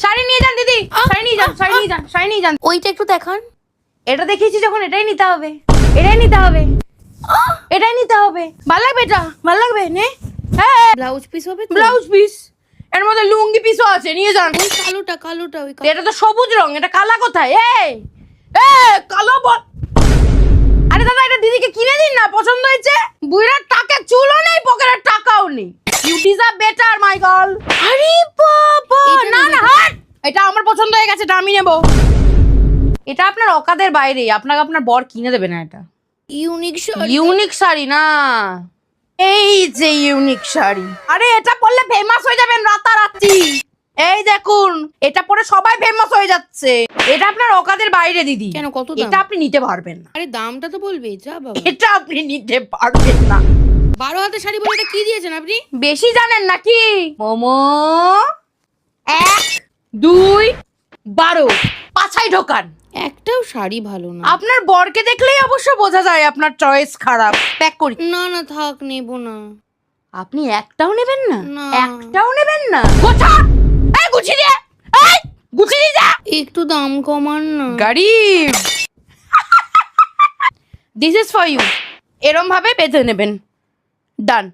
শাড়ি নিয়ে যান দিদি, শাড়ি নিয়ে যান, শাড়ি নিয়ে যান, শাড়ি নিয়ে যান। ওইটা একটু দেখান। এটা দেখিয়েছি যখন এটাই নিতে হবে, এটাই নিতে হবে, এটাই নিতে হবে। ভালো লাগবে এটা, ভালো লাগবে নে। হ্যাঁ ব্লাউজ পিস হবে তো? ব্লাউজ পিস, এর মধ্যে লুঙ্গি পিসও আছে, নিয়ে যান। ওই কালোটা ওই এটা তো সবুজ রং, এটা কালা কোথায়? এই কালো বল। আরে দাদা এটা দিদিকে কিনে দিন না, পছন্দ হয়েছে। বুইড়ার টাকা চুলও নেই, পকেটের টাকাও নেই। You deserve better my girl. আরে বাবা, না না হাট, এটা আমার পছন্দ হয়ে গেছে, এটা আমি নেব। এটা আপনার অকাদের বাইরে, আপনাকে আপনার বর কিনে দেবে না। এটা ইউনিক শাড়ি। ইউনিক শাড়ি না, এই যে ইউনিক শাড়ি। আরে এটা পরলে ফেমাস হয়ে যাবেন রাতারাতি। এই দেখুন, এটা পরে সবাই ফেমাস হয়ে যাচ্ছে। এটা আপনার অকাদের বাইরে দিদি। কেন, কত দাম? এটা আপনি নিতে পারবেন না। আরে দামটা তো বলবে যা বাবা। এটা আপনি নিতে পারবেন না। 12 হাতের শাড়ি বলে এটা কি দিয়েছেন আপনি? বেশি জানেন নাকি? মোমো 1 2 12 পাছাই ঢোকান। একটাও শাড়ি ভালো না। আপনার বরকে দেখলেই অবশ্য বোঝা যায় আপনার চয়েস খারাপ। প্যাক করি। না না থাক, নেব না। আপনি একটাও নেবেন না? না। একটাও নেবেন না? গোছা, এই গুছিয়ে দে, এই গুছিয়ে যা। একটু দাম কমান না। গরিব। This is for you. এরম ভাবে বেঁধে নেবেন। ডান।